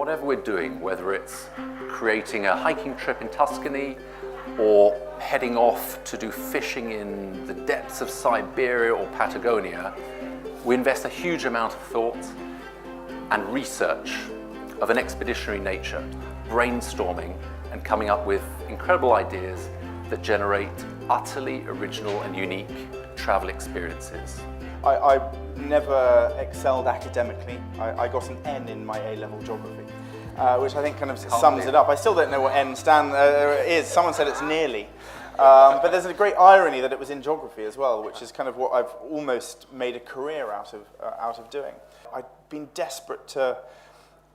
whatever we're doing, whether it's creating a hiking trip in Tuscany or heading off to do fishing in the depths of Siberia or Patagonia, we invest a huge amount of thought and research of an expeditionary nature, brainstorming and coming up with incredible ideas that generate utterly original and unique travel experiences. I never excelled academically. I got an N in my A-level geography, which I think kind of sums it up. I still don't know what N is. Someone said it's nearly. But there's a great irony that it was in geography as well, which is kind of what I've almost made a career out of doing. I'd been desperate to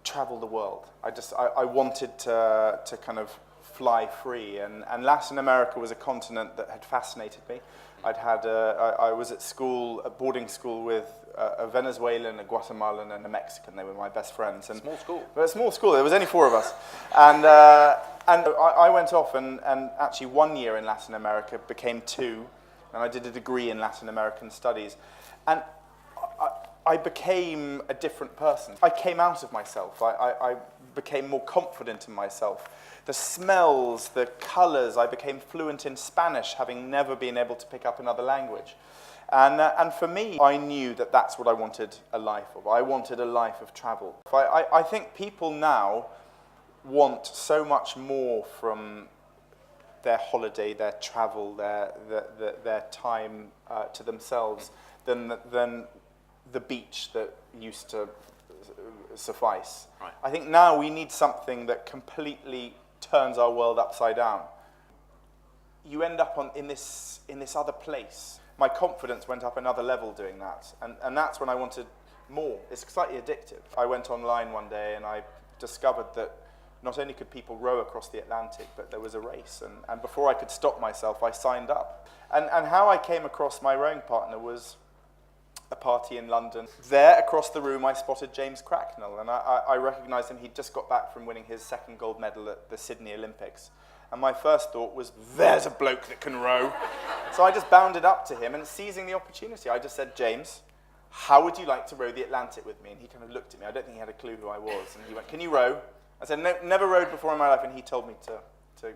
travel the world. I wanted to kind of fly free, and Latin America was a continent that had fascinated me. I was at school, at boarding school with a Venezuelan, a Guatemalan, and a Mexican. They were my best friends. And small school. But a small school. There was only 4 of us, and I went off and actually 1 year in Latin America became 2, and I did a degree in Latin American studies, and I became a different person. I came out of myself. I became more confident in myself. The smells, the colors, I became fluent in Spanish, having never been able to pick up another language. And for me, I knew that that's what I wanted a life of. I wanted a life of travel. I think people now want so much more from their holiday, their travel, their time to themselves than the beach that used to suffice. Right. I think now we need something that completely turns our world upside down. You end up in this other place. My confidence went up another level doing that, and that's when I wanted more. It's slightly addictive. I went online one day and I discovered that not only could people row across the Atlantic, but there was a race, and before I could stop myself, I signed up. And how I came across my rowing partner was a party in London. There, across the room, I spotted James Cracknell, and I recognised him. He'd just got back from winning his 2nd gold medal at the Sydney Olympics. And my first thought was, there's a bloke that can row. So I just bounded up to him, and seizing the opportunity, I just said, James, how would you like to row the Atlantic with me? And he kind of looked at me. I don't think he had a clue who I was. And he went, can you row? I said, no, never rowed before in my life, and he told me to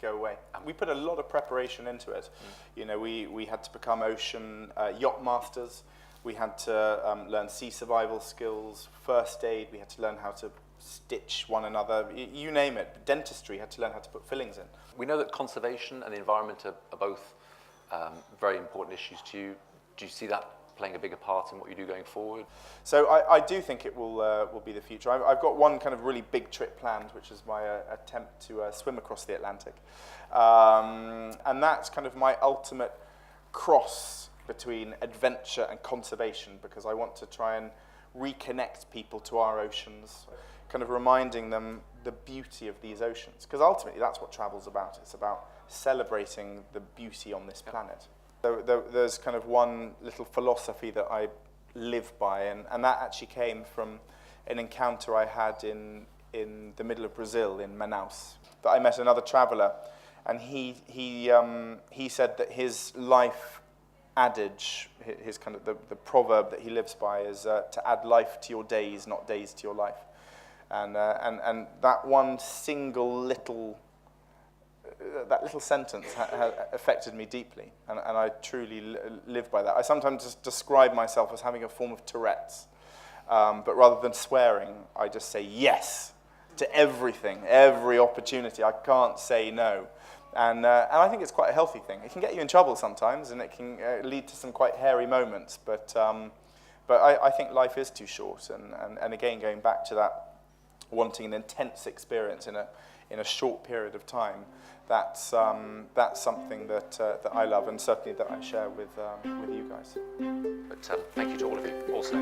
go away. We put a lot of preparation into it. You know, we had to become ocean yacht masters. We had to learn sea survival skills, first aid. We had to learn how to stitch one another. You name it. Dentistry, had to learn how to put fillings in. We know that conservation and the environment are both very important issues to you. Do you see that playing a bigger part in what you do going forward? So I do think it will be the future. I've got one kind of really big trip planned, which is my attempt to swim across the Atlantic. And that's kind of my ultimate cross between adventure and conservation, because I want to try and reconnect people to our oceans, kind of reminding them the beauty of these oceans, because ultimately that's what travel's about. It's about celebrating the beauty on this planet. There's kind of one little philosophy that I live by, and that actually came from an encounter I had in the middle of Brazil, in Manaus. That I met another traveller, and he said that his life adage, his kind of the proverb that he lives by is to add life to your days, not days to your life. And that one single little sentence affected me deeply, and I truly live by that. I sometimes just describe myself as having a form of Tourette's, but rather than swearing, I just say yes to everything, every opportunity. I can't say no. And I think it's quite a healthy thing. It can get you in trouble sometimes, and it can lead to some quite hairy moments. But I think life is too short. And again, going back to that, wanting an intense experience in a short period of time, that's something that I love, and certainly that I share with you guys. But thank you to all of you also.